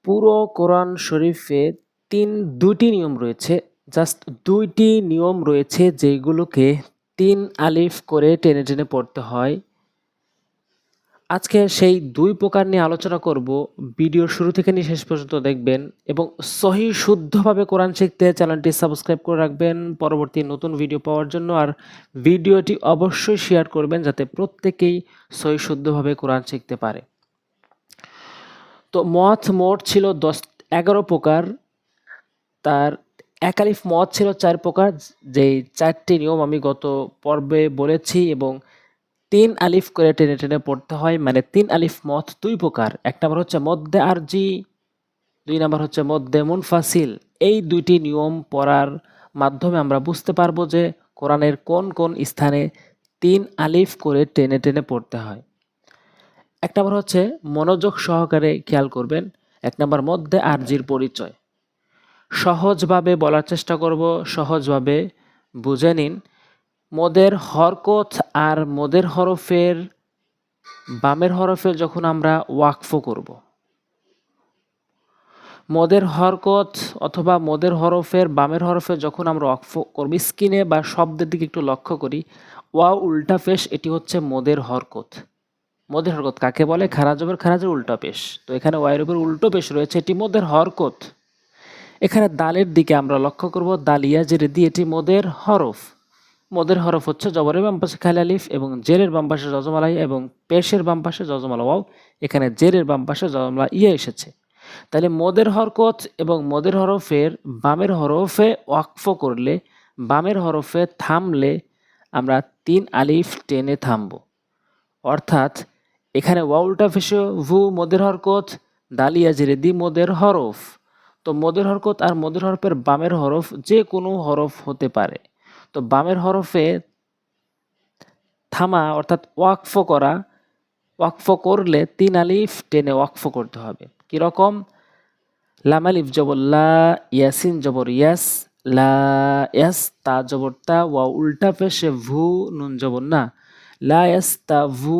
পুরো কোরআন শরীফে ২টি নিয়ম রয়েছে। জাস্ট ২টি নিয়ম রয়েছে যেগুলোকে ৩ আলিফ করে টেনে, টেনে পড়তে হয়। আজকে সেই ২ প্রকার নিয়ে আলোচনা করব। ভিডিওর শুরু থেকে নিয়ে শেষ পর্যন্ত দেখবেন এবং সহিহ শুদ্ধভাবে কোরআন শিখতে চ্যানেলটি সাবস্ক্রাইব করে রাখবেন পরবর্তী নতুন ভিডিও পাওয়ার জন্য। আর ভিডিওটি অবশ্যই শেয়ার করবেন যাতে প্রত্যেকেই সহিহ শুদ্ধভাবে কোরআন শিখতে পারে। তো মোট ছিল ১১ প্রকার। তার এক আলিফ মদ ছিল ৪ প্রকার, যেই ৪টি নিয়ম আমি গত পর্বে বলেছি এবং ৩ আলিফ করে টেনে, টেনে পড়তে হয়। মানে ৩ আলিফ মদ ২ প্রকার। ১ নাম্বার হচ্ছে মদ্দে আরজি, ২ নাম্বার হচ্ছে মদ্দে মুনফাসিল। এই ২টি নিয়ম পড়ার মাধ্যমে আমরা বুঝতে পারবো যে কোরআনের কোন, কোন স্থানে ৩ আলিফ করে টেনে, টেনে পড়তে হয়। ১ নাম্বার হচ্ছে মনোযোগ সহকারে খেয়াল করবেন। ১ নাম্বার মদ্দে আরজির পরিচয়। সহজভাবে বলার চেষ্টা করব, সহজভাবে বুঝে নিন। মদের হরকত আর মদের হরফের বামের হরফে যখন আমরা ওয়াকফ করব, মদের হরকত অথবা মদের হরফের বামের হরফে যখন আমরা ওয়াকফ করব, স্ক্রিনে বা শব্দের দিকে একটু লক্ষ্য করি। ওয়াও উল্টা পেশ, এটি হচ্ছে মদের হরকত। মদের হরকত কাকে বলে? খারাজবের খারাজের উল্টা পেশ। তো এখানে ওয়াইয়ের উপর উল্টো পেশ রয়েছে, এটি মদের হরকত। এখানে দালের দিকে আমরা লক্ষ্য করব, দালিয়া জেরে দিয়ে, এটি মদের হরফ। মদের হরফ হচ্ছে জবরের বাম পাশে খালি আলিফ এবং জেরের বাম পাশে যজমালা ইয়া এবং পেশের বাম পাশে যজমালা ওয়াও। এখানে জেরের বাম পাশে যজমালা ইয়া এসেছে। তাহলে মদের হরকত এবং মদের হরফের বামের হরফে ওয়াকফ করলে, বামের হরফে থামলে আমরা ৩ আলিফ টেনে থামব। অর্থাৎ এখানে ওয়াউলটা ফেসে ভু মদের হরকত, দালিয়া জেরে দি মদের হরফ। তো মদের হরকত আর মদের হরফের বামের হরফ যে কোনো হরফ হতে পারে। তো বামের হরফে থামা অর্থাৎ ওয়াকফ করা, ওয়াকফ করলে ৩ আলিফ টেনে ওয়াকফ করতে হবে। কীরকম? লাম আলিফ জবর লা, ইয়াসিন জবর ইয়াস, লা ইয়াস, তা জবর তা, ওয়া উল্টা পেশে ভু, নুন জবর না, লা ইয়াস তা ভু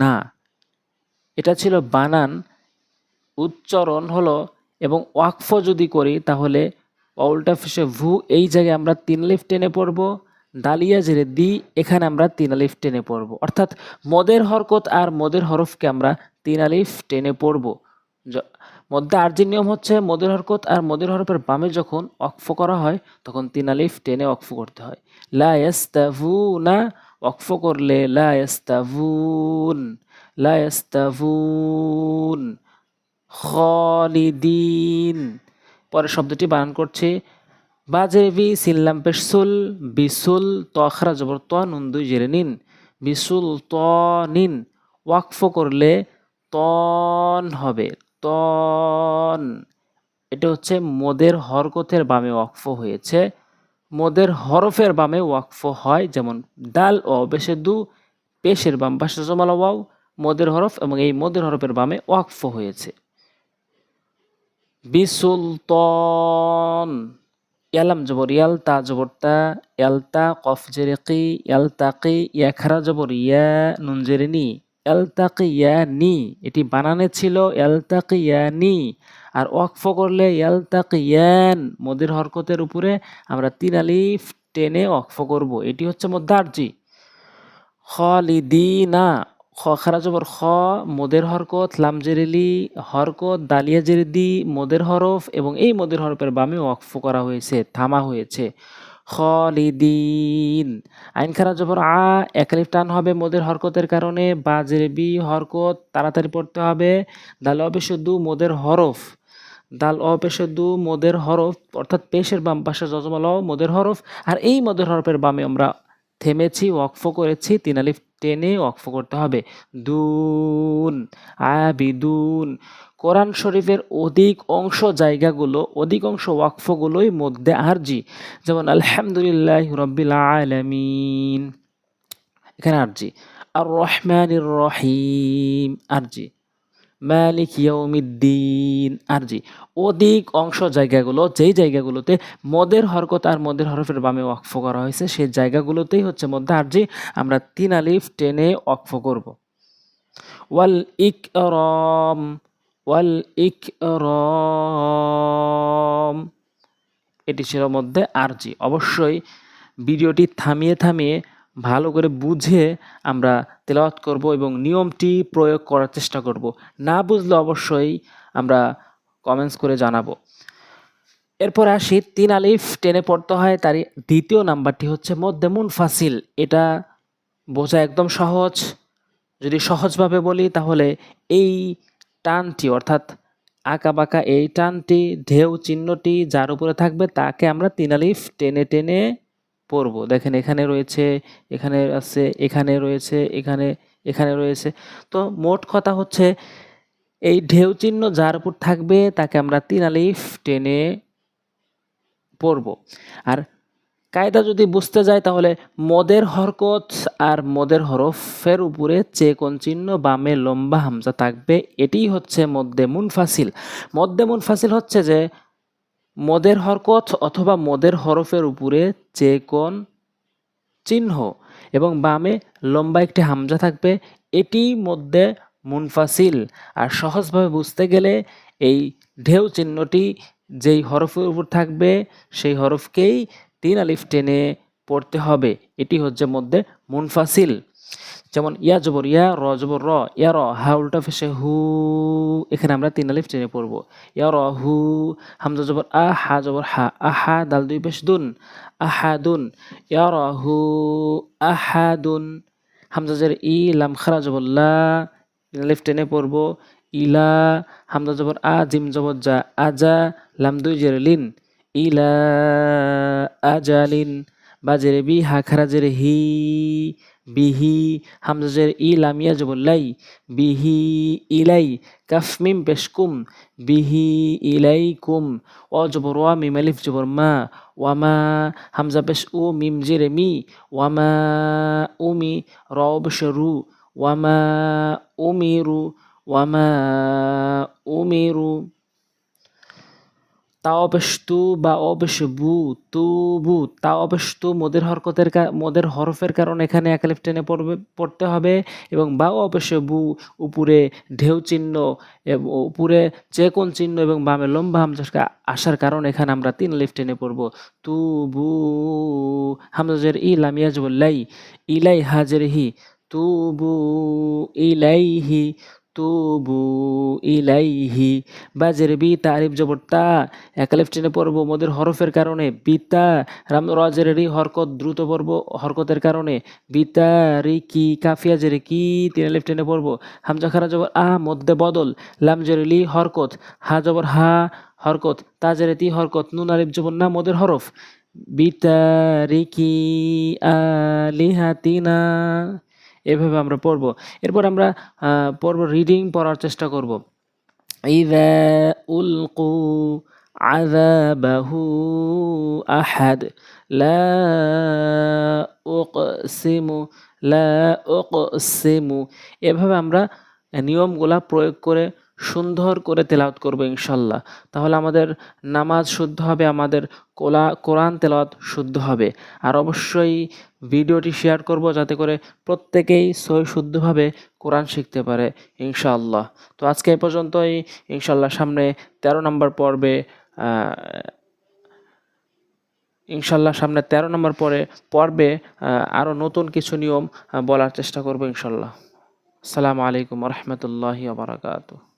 না। এটা ছিল বানান, উচ্চারণ হলো। এবং ওয়াকফ যদি করি তাহলে উল্টা ফেসে ভু, এই জায়গায় আমরা ৩ আলিফ টেনে পড়ব। দালিয়া জেরে দি, এখানে আমরা ৩ আলিফ টেনে পড়ব। অর্থাৎ মদের হরকত আর মদের হরফকে আমরা ৩ আলিফ টেনে পড়ব। মধ্যে আরজির নিয়ম হচ্ছে মদের হরকত আর মদের হরফের বামে যখন ওয়াকফ করা হয় তখন ৩ আলিফ টেনে ওয়াকফ করতে হয়। লা ইয়াস্তাভুনা, ওয়াকফ করলে লা ইয়াস্তাভুন, লা ইয়াস্তাভুন। খালিদিন। পরের শব্দটি বানান করছে বাজেবি সিল্লাম পেশসুল, বিসুল, ত আখরা জবর ত, নুন ২ জেরে নিন, বিসুল ত নিন। ওয়াকফ করলে তন হবে, তন। এটা হচ্ছে মদের হরকতের বামে ওয়াকফ হয়েছে। মদের হরফের বামে ওয়াকফ হয়, যেমন ডাল ও পেশে দু, পেশের বাম পাশে জমালা ওয়াও, মদের হরফ এবং এই মদের হরফের বামে ওয়াকফ হয়েছে। বিসুলতন, ইয়ালাম জবর ইয়াল, তা জবর তা, ইয়ালতা, কফ জেরে কি, ইয়ালতাকি, ইয়াখারা জবর ইয়া, নুন জেরে নি, ইয়ালতাকিয়ানি। এটি বানানে ছিল ইয়ালতাকিয়ানি, আর ওয়াকফ করলে ইয়ালতাকিয়ান। মদের হরকতের উপরে আমরা ৩ আলিফ টেনে ওয়াকফ করব। এটি হচ্ছে মধ্যে আরজি। খালিদিনা, খ খারা জবর খ, মদের হরকত, লাম জেরেলি হরকত, দালিয়া জেরেদি মদের হরফ এবং এই মদের হরফের বামে ওয়াকফ করা হয়েছে, থামা হয়েছে। খালিদিন। আইন খারা জবর আ, এক আলিফ টান হবে মদের হরকতের কারণে, বা জেরেবি হরকত, তাড়াতাড়ি পড়তে হবে। দাল অবেশদু মদের হরফ, দাল অপেশদু মদের হরফ, অর্থাৎ পেশের বাম পাশে যজমাল মদের হরফ। আর এই মদের হরফের বামে আমরা থেমেছি, ওয়াকফ করেছি, ৩ আলিফ টেনে ওয়াকফ করতে হবে। দুন, আবিদুন। কোরআন শরীফের অধিকাংশ ওয়াকফগুলোই মধ্যে আরজি, যেমন আলহামদুলিল্লাহ রব্বিল আলামিন, এখানে আরজি। আর রহমানির রহিম আরজি, মালিক ইয়াউমিদ্দিন আরজি। অধিক অংশ জায়গাগুলো, যেই জায়গাগুলোতে মদের হরকত আর মদের হরফের বামে ওয়াকফ করা হয়েছে সেই জায়গাগুলোতেই হচ্ছে মধ্যে আরজি, আমরা ৩ আলিফ টেনে ওয়াকফ করব। ওয়াল ইকরাম, ওয়াল ইকরাম। এটি ছিল মধ্যে আরজি। অবশ্যই ভিডিওটি থামিয়ে থামিয়ে ভালো করে বুঝে আমরা তেলাওয়াত করব এবং নিয়মটি প্রয়োগ করার চেষ্টা করব। না বুঝলে অবশ্যই আমরা কমেন্টস করে জানাবো। এরপর আসি ৩ আলিফ টেনে পড়তে হয়, তার দ্বিতীয় নাম্বারটি হচ্ছে মদ্দে মুনফাসিল। এটা বোঝা একদম সহজ। যদি সহজভাবে বলি তাহলে এই টানটি অর্থাৎ আঁকাবাঁকা এই টানটি, ঢেউ চিহ্নটি যার উপরে থাকবে তাকে আমরা ৩ আলিফ টেনে টেনে পড়ব। দেখেন এখানে রয়েছে, এখানে আছে, এখানে রয়েছে, এখানে রয়েছে। তো মোট কথা হচ্ছে এই ঢেউ চিহ্ন যার উপর থাকবে তাকে আমরা ৩ আলিফ টেনে পড়ব। আর কায়দা যদি বুঝতে যাই তাহলে মদের হরকত আর মদের হরফের উপরে চেকন চিহ্ন, বামে লম্বা হামজা থাকবে। এটিই হচ্ছে মদ্দে মুনফাসিল। মদ্দে মুনফাসিল হচ্ছে যে মদের হরকত অথবা মদের হরফের উপরে চেকন চিহ্ন এবং বামে লম্বা একটি হামজা থাকবে, এটি মধ্যে মুনফাসিল। আর সহজভাবে বুঝতে গেলে এই ঢেউ চিহ্নটি যেই হরফের উপর থাকবে সেই হরফকেই ৩ আলিফ টেনে পড়তে হবে। এটি হচ্ছে মধ্যে মুনফাসিল। যেমন ইয়া জবর ইয়া, র জবর র, ইয়া র, হা উল্টা ফেসে হু, এখানে আমরা ৩ আলিফ টেনে পড়বো। ইয়া র হু, হামজা জবর আ, হা জবর হা, আহা, দাল দুই পেশ দুন, আহাদুন। ইয়া র হু আহাদুন, হামজা জের ই, লাম খারা জবর লা, ৩ আলিফ টেনে পড়বো। ইলা, হামজা জবর আ, জিম জবর যা, আজা, লাম দুই জের লিন, ইলা আজালিন। বা জেরে বি, হা খারা জের হি, বিহি, হামজা জের ই, লাম ইয়া জবর লাই, বিহি ইলাই, কাফ মিম পেশ কুম, বিহি ইলাইকুম। অ জবর ওয়া, মিম আলিফ জবর মা, ওয়ামা, হামজা পেশ উ, মিম জেরে মি, ওয়ামা উমি, র পেশ রু, ওয়ামা উমিরু, ওয়ামা উমিরু। তা অবেশ তু বা অবেশ বু, তু বু, তা অবেশ তু মদের হরফের কারণে এখানে এক আলিফ টেনে পড়তে হবে এবং বা অবেশ বু, উপরে ঢেউ চিহ্ন এবং উপরে চেকন চিহ্ন এবং বামে লম্বা হামজা আসার কারণে এখানে আমরা ৩ আলিফ টেনে পড়ব। তু বু, হামজা জের ই, লাম ইয়াজবু লাই, ইলাই, হাজের হি, তু বু ইলাইহি, তুবু ইলাইহি। বা জের বি, তারিফ জবর তা, এক আলিফ টেনে পড়ব মদের হরফের কারণে, বিতা, রাম র জের রি, হরকত দ্রুত পড়ব হরকতের কারণে, বিতা রি কি, কাফিয়া জের কি, ৩ আলিফ টেনে পড়ব। হামজা খারা জবর আ, মধ্যে বদল, লাম জের লি, হরকত, হা জবর হা, হরকত, তা জের তি, হরকত, নুন আলিফ জবর না, মদের হরফ, বিতারিকি আলিহাতিনা। এভাবে আমরা পড়ব। এরপর আমরা পড়ব, রিডিং পড়ার চেষ্টা করব। ইযা উলকু আযাবাহু আহাদ, লা উকসিমু, লা উকসিমু। এভাবে আমরা নিয়মগুলা প্রয়োগ করে সুন্দর করে তেলাওয়াত করব ইনশাল্লাহ। তাহলে আমাদের নামাজ শুদ্ধ হবে, আমাদের কোরআন তেলাওয়াত শুদ্ধ হবে। আর অবশ্যই ভিডিওটি শেয়ার করব যাতে করে প্রত্যেকেই সহি শুদ্ধভাবে কোরআন শিখতে পারে ইনশাআল্লাহ। তো আজকে এ পর্যন্তই। ইনশাল্লাহ সামনে ১৩ নম্বর পর্বে পর্বে আরও নতুন কিছু নিয়ম বলার চেষ্টা করব ইনশাল্লাহ। আসসালামু আলাইকুম ওয়া রাহমাতুল্লাহি ওয়া বারাকাতুহু।